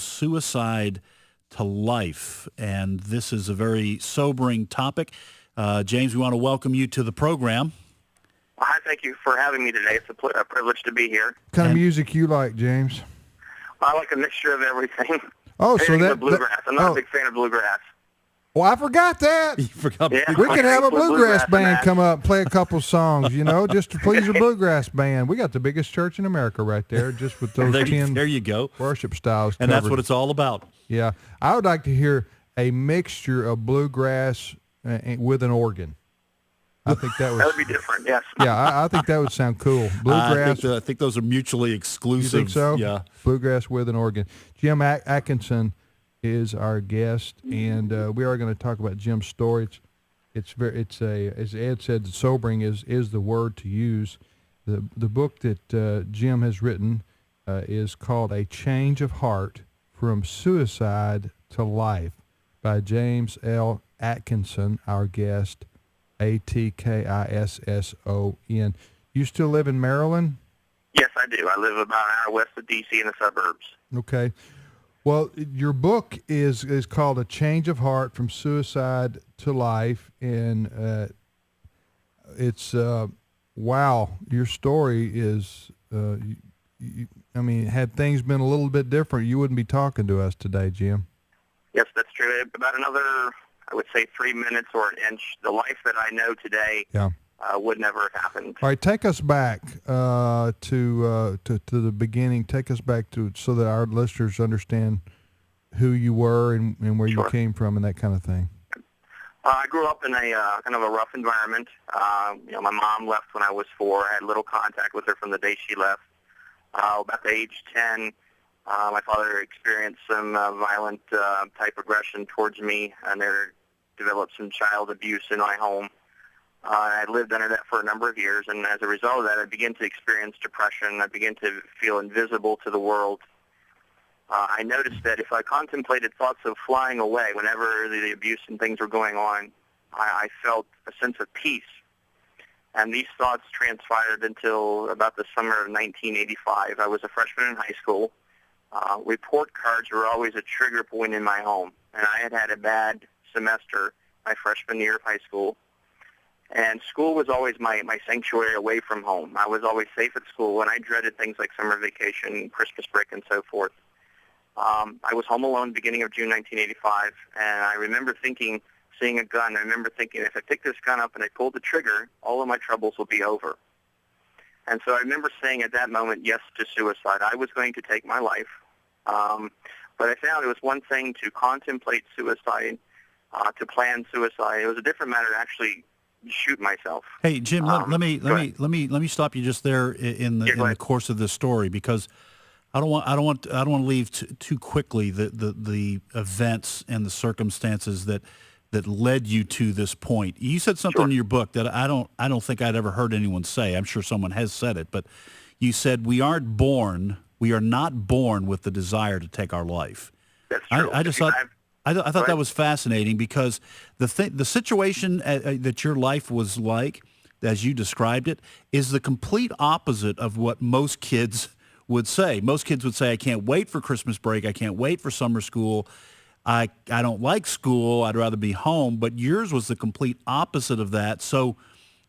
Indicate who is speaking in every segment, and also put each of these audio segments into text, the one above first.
Speaker 1: Suicide to Life. And this is a very sobering topic. James, we want to welcome you to the program.
Speaker 2: Hi, thank you for having me today. It's a privilege to be here.
Speaker 3: What kind of music you like, James?
Speaker 2: I like a mixture of everything.
Speaker 3: Oh, so that
Speaker 2: bluegrass. I'm not a big fan of bluegrass.
Speaker 3: Well, I forgot that.
Speaker 1: You forgot.
Speaker 2: Yeah,
Speaker 3: We could have a bluegrass band
Speaker 2: match.
Speaker 3: come up and play a couple songs, just to please the bluegrass band. We got the biggest church in America right there, just with those 10
Speaker 1: there you go.
Speaker 3: worship styles
Speaker 1: And
Speaker 3: covered.
Speaker 1: that's what it's all about.
Speaker 3: Yeah. I would like to hear a mixture of bluegrass with an organ. I think that
Speaker 2: That would be different, yes.
Speaker 3: Yeah, I think that would sound cool. Bluegrass.
Speaker 1: I think those are mutually exclusive.
Speaker 3: You think so?
Speaker 1: Yeah.
Speaker 3: Bluegrass with an organ. Jim Atkisson is our guest, and we are going to talk about Jim's story. It's as Ed said, sobering is the word to use. The book that Jim has written is called A Change of Heart from Suicide to Life by James L. Atkisson, our guest. Atkisson. You still live in Maryland?
Speaker 2: Yes, I do. I live about an hour west of D.C. in the suburbs.
Speaker 3: Okay. Well, your book is called A Change of Heart from Suicide to Life, and it's wow. Your story is, had things been a little bit different, you wouldn't be talking to us today, Jim.
Speaker 2: Yes, that's true. About another, I would say, 3 minutes or an inch, the life that I know today would never have happened.
Speaker 3: All right, take us back to the beginning. Take us back so that our listeners understand who you were and where you came from and that kind of thing.
Speaker 2: I grew up in a kind of a rough environment. My mom left when I was 4. I had little contact with her from the day she left. About the age 10, my father experienced some violent type aggression towards me, and there developed some child abuse in my home. I lived under that for a number of years, and as a result of that, I began to experience depression. I began to feel invisible to the world. I noticed that if I contemplated thoughts of flying away whenever the abuse and things were going on, I felt a sense of peace. And these thoughts transpired until about the summer of 1985. I was a freshman in high school. Report cards were always a trigger point in my home, and I had a bad semester my freshman year of high school. And school was always my sanctuary away from home. I was always safe at school, and I dreaded things like summer vacation, Christmas break, and so forth. I was home alone beginning of June 1985, and I remember seeing a gun. I remember thinking, if I pick this gun up and I pull the trigger, all of my troubles will be over. And so I remember saying at that moment yes to suicide. I was going to take my life. But I found it was one thing to contemplate suicide, to plan suicide. It was a different matter to actually shoot myself.
Speaker 1: Hey, Jim, let me stop you just there in the course of this story, because I don't want to leave too quickly the events and the circumstances that led you to this point. You said something in your book that I don't think I'd ever heard anyone say. I'm sure someone has said it, but you said we are not born with the desire to take our life.
Speaker 2: That's true.
Speaker 1: I thought that was fascinating, because the situation that your life was like, as you described it, is the complete opposite of what most kids would say. Most kids would say, I can't wait for Christmas break. I can't wait for summer school. I don't like school. I'd rather be home. But yours was the complete opposite of that. So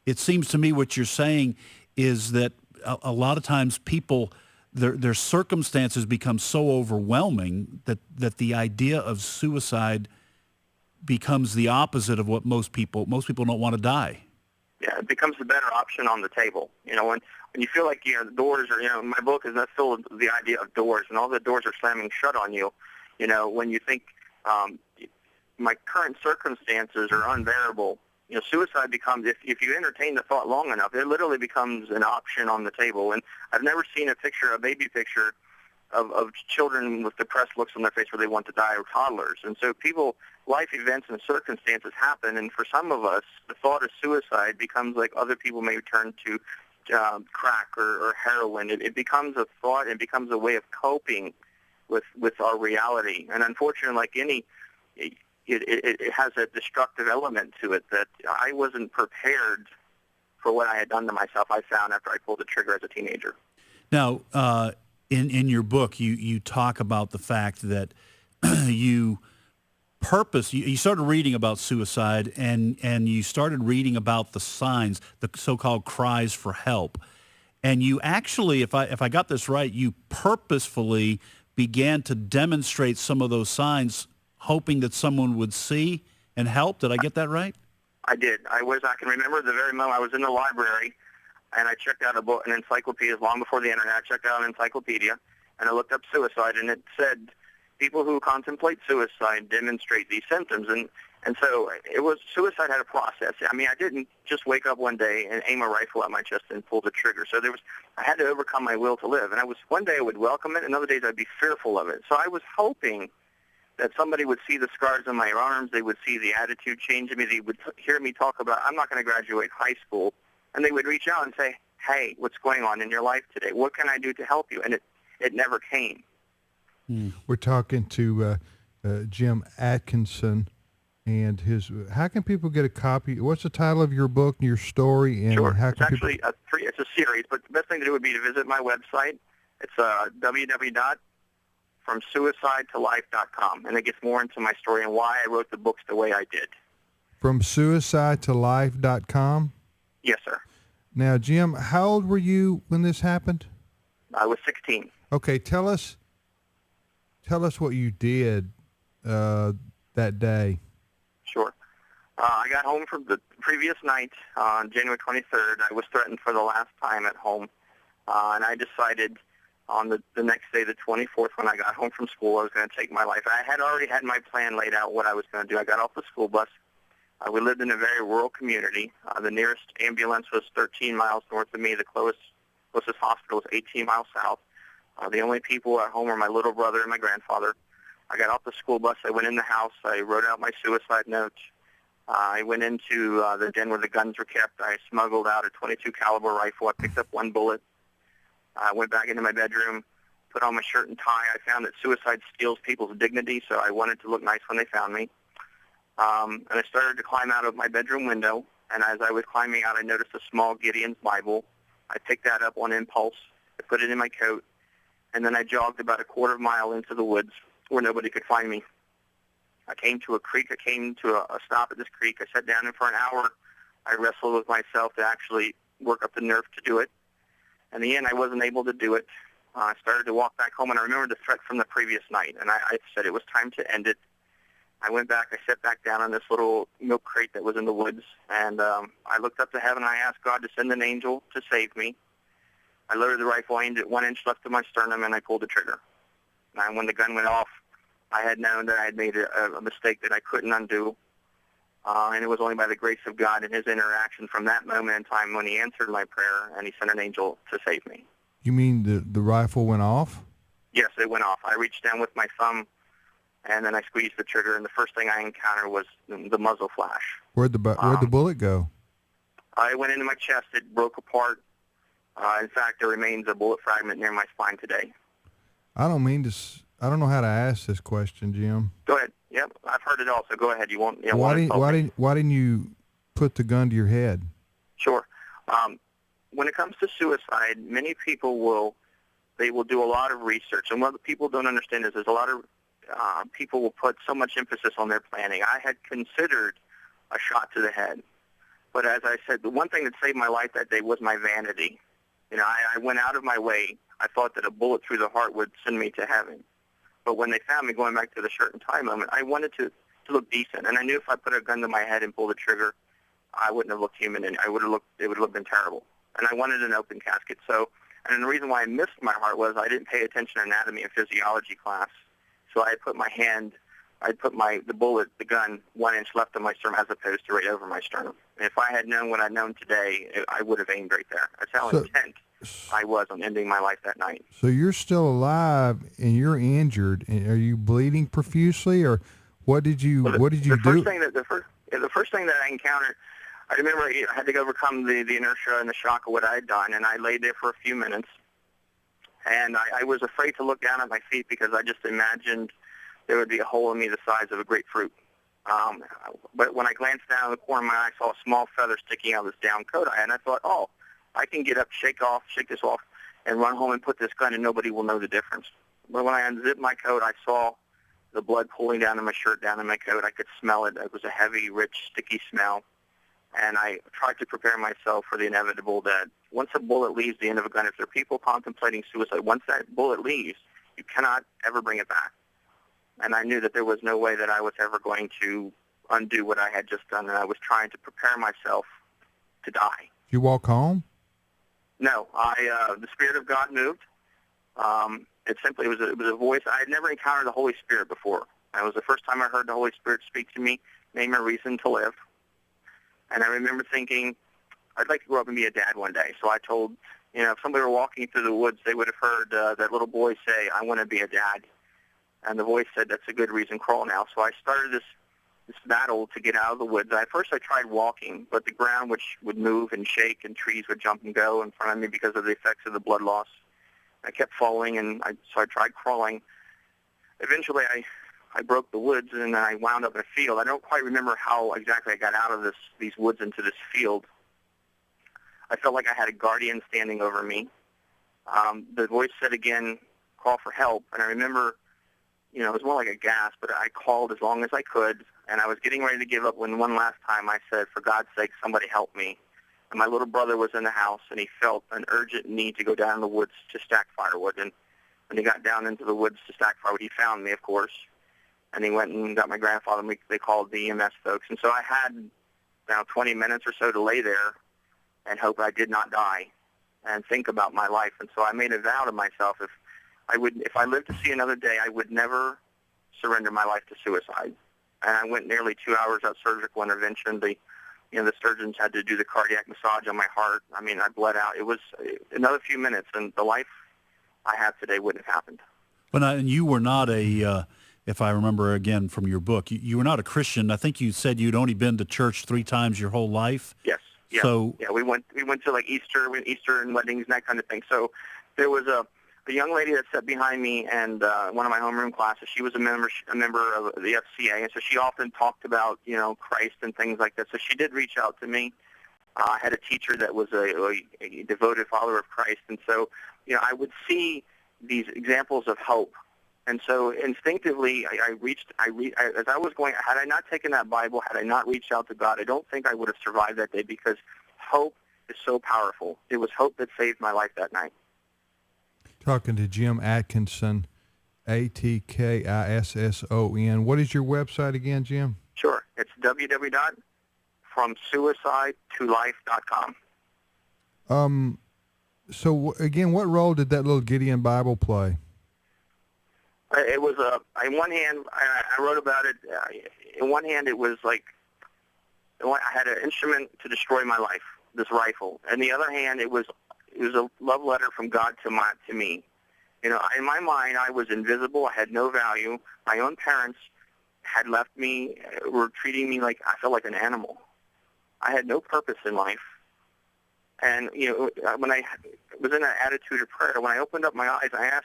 Speaker 1: it seems to me what you're saying is that a lot of times people, their circumstances become so overwhelming that the idea of suicide becomes the opposite of what most people don't want to die.
Speaker 2: Yeah, it becomes the better option on the table. When you feel like the doors are, my book is not filled with the idea of doors, and all the doors are slamming shut on you. When you think my current circumstances are unbearable, suicide becomes, if you entertain the thought long enough, it literally becomes an option on the table. And I've never seen a baby picture of children with depressed looks on their face where they want to die, or toddlers. And so life events and circumstances happen, and for some of us, the thought of suicide becomes like other people may turn to crack or heroin. It becomes a thought, it becomes a way of coping with our reality. And unfortunately, like it has a destructive element to it that I wasn't prepared for what I had done to myself, I found, after I pulled the trigger as a teenager.
Speaker 1: Now, in your book, you talk about the fact that you you started reading about suicide and you started reading about the signs, the so-called cries for help. And you actually, if I got this right, you purposefully began to demonstrate some of those signs, hoping that someone would see and help. Did I get that right?
Speaker 2: I did. I can remember the very moment I was in the library, and I checked out an encyclopedia long before the internet. I checked out an encyclopedia, and I looked up suicide, and it said people who contemplate suicide demonstrate these symptoms. And so suicide had a process. I mean, I didn't just wake up one day and aim a rifle at my chest and pull the trigger. So I had to overcome my will to live. And one day I would welcome it, and other days I'd be fearful of it. So I was hoping that somebody would see the scars on my arms, they would see the attitude change in me, they would hear me talk about, I'm not going to graduate high school, and they would reach out and say, hey, what's going on in your life today? What can I do to help you? And it never came.
Speaker 3: We're talking to Jim Atkisson and how can people get a copy? What's the title of your book and your story? And
Speaker 2: sure.
Speaker 3: How
Speaker 2: it's
Speaker 3: can
Speaker 2: actually it's a series, but the best thing to do would be to visit my website. It's www.FromSuicideToLife.com, and it gets more into my story and why I wrote the books the way I did.
Speaker 3: FromSuicideToLife.com?
Speaker 2: Yes, sir.
Speaker 3: Now, Jim, how old were you when this happened?
Speaker 2: I was 16.
Speaker 3: Okay, tell us what you did that day.
Speaker 2: Sure. I got home from the previous night on January 23rd. I was threatened for the last time at home, and I decided on the next day, the 24th, when I got home from school, I was going to take my life. I had already had my plan laid out what I was going to do. I got off the school bus. We lived in a very rural community. The nearest ambulance was 13 miles north of me. The closest hospital was 18 miles south. The only people at home were my little brother and my grandfather. I got off the school bus. I went in the house. I wrote out my suicide note. I went into the den where the guns were kept. I smuggled out a .22 caliber rifle. I picked up one bullet. I went back into my bedroom, put on my shirt and tie. I found that suicide steals people's dignity, so I wanted to look nice when they found me. And I started to climb out of my bedroom window, and as I was climbing out, I noticed a small Gideon's Bible. I picked that up on impulse. I put it in my coat, and then I jogged about a quarter mile into the woods where nobody could find me. I came to a creek. I came to a stop at this creek. I sat down, and for an hour, I wrestled with myself to actually work up the nerve to do it. In the end, I wasn't able to do it. I started to walk back home, and I remembered the threat from the previous night, and I said it was time to end it. I went back. I sat back down on this little milk crate that was in the woods, and I looked up to heaven. I asked God to send an angel to save me. I loaded the rifle, aimed it 1 inch left of my sternum, and I pulled the trigger. And when the gun went off, I had known that I had made a mistake that I couldn't undo, and it was only by the grace of God and his interaction from that moment in time when he answered my prayer and he sent an angel to save me.
Speaker 3: You mean the rifle went off?
Speaker 2: Yes, it went off. I reached down with my thumb, and then I squeezed the trigger, and the first thing I encountered was the muzzle flash.
Speaker 3: Where'd the bullet go?
Speaker 2: It went into my chest. It broke apart. In fact, there remains a bullet fragment near my spine today.
Speaker 3: I don't know how to ask this question, Jim.
Speaker 2: Go ahead. Yep, I've heard it all, so go ahead.
Speaker 3: Why didn't you put the gun to your head?
Speaker 2: Sure. When it comes to suicide, many people will do a lot of research, and what people don't understand is there's a lot of people will put so much emphasis on their planning. I had considered a shot to the head, but as I said, the one thing that saved my life that day was my vanity. I went out of my way. I thought that a bullet through the heart would send me to heaven. But when they found me, going back to the shirt and tie moment, I wanted to look decent. And I knew if I put a gun to my head and pulled the trigger, I wouldn't have looked human, and it would have been terrible. And I wanted an open casket. And the reason why I missed my heart was I didn't pay attention to anatomy and physiology class. So I put the gun 1 inch left of my sternum as opposed to right over my sternum. And if I had known what I'd known today, I would have aimed right there. That's how intent I was on ending my life that night.
Speaker 3: So you're still alive and you're injured. Are you bleeding profusely, or what did you do?
Speaker 2: The first thing that I encountered, I remember I had to overcome the inertia and the shock of what I had done, and I laid there for a few minutes. And I was afraid to look down at my feet because I just imagined there would be a hole in me the size of a grapefruit. But when I glanced down in the corner of my eye, I saw a small feather sticking out of this down coat I had, and I thought, I can get up, shake this off, and run home and put this gun, and nobody will know the difference. But when I unzipped my coat, I saw the blood pooling down in my shirt, down in my coat. I could smell it. It was a heavy, rich, sticky smell. And I tried to prepare myself for the inevitable that once a bullet leaves the end of a gun, if there are people contemplating suicide, once that bullet leaves, you cannot ever bring it back. And I knew that there was no way that I was ever going to undo what I had just done, and I was trying to prepare myself to die.
Speaker 3: Did you walk home?
Speaker 2: No, the Spirit of God moved. It was a voice. I had never encountered the Holy Spirit before. That was the first time I heard the Holy Spirit speak to me, name a reason to live. And I remember thinking, I'd like to grow up and be a dad one day. So I told, if somebody were walking through the woods, they would have heard that little boy say, I want to be a dad. And the voice said, that's a good reason, crawl now. So I started this battle to get out of the woods. At first I tried walking, but the ground which would move and shake and trees would jump and go in front of me because of the effects of the blood loss. I kept falling, so I tried crawling. Eventually I broke the woods, and I wound up in a field. I don't quite remember how exactly I got out of these woods into this field. I felt like I had a guardian standing over me. The voice said again, call for help. And I remember, it was more like a gasp, but I called as long as I could, and I was getting ready to give up when one last time I said, for God's sake, somebody help me. And my little brother was in the house, and he felt an urgent need to go down in the woods to stack firewood. And when he got down into the woods to stack firewood, he found me, of course. And he went and got my grandfather, and they called the EMS folks. And so I had now 20 minutes or so to lay there and hope I did not die and think about my life. And so I made a vow to myself, if I lived to see another day, I would never surrender my life to suicide. And I went nearly 2 hours of surgical intervention. The surgeons had to do the cardiac massage on my heart. I mean, I bled out. It was another few minutes, and the life I have today wouldn't have happened.
Speaker 1: And you were not if I remember again from your book, you were not a Christian. I think you said you'd only been to church 3 times your whole life.
Speaker 2: Yes. Yeah.
Speaker 1: So
Speaker 2: we went to like Easter and weddings and that kind of thing. So there was a young lady that sat behind me, and one of my homeroom classes. She was a member of the FCA, and so she often talked about Christ and things like that. So she did reach out to me. I had a teacher that was a devoted follower of Christ, and so I would see these examples of hope. And so instinctively, as I was going, had I not taken that Bible, had I not reached out to God, I don't think I would have survived that day, because hope is so powerful. It was hope that saved my life that night.
Speaker 3: Talking to Jim Atkisson, Atkisson. What is your website again, Jim?
Speaker 2: Sure. It's www.fromsuicidetolife.com.
Speaker 3: So again, what role did that little Gideon Bible play?
Speaker 2: It was in one hand, I wrote about it. In one hand, it was like I had an instrument to destroy my life, this rifle. In the other hand, it was a love letter from God to me. In my mind, I was invisible. I had no value. My own parents had left me, were treating me like I felt like an animal. I had no purpose in life. And, when I was in an attitude of prayer, when I opened up my eyes, I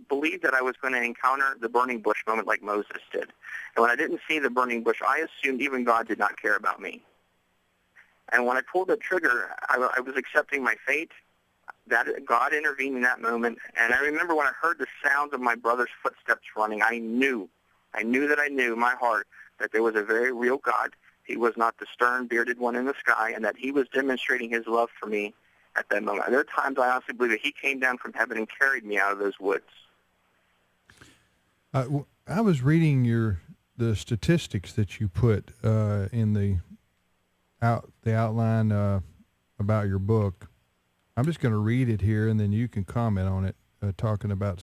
Speaker 2: believed that I was going to encounter the burning bush moment like Moses did. And when I didn't see the burning bush, I assumed even God did not care about me. And when I pulled the trigger, I was accepting my fate. That God intervened in that moment. And I remember when I heard the sounds of my brother's footsteps running, I knew in my heart that there was a very real God. He was not the stern, bearded one in the sky, and that he was demonstrating his love for me at that moment. There are times I honestly believe that he came down from heaven and carried me out of those woods.
Speaker 3: I was reading the statistics that you put in the outline about your book. I'm just going to read it here, and then you can comment on it, talking about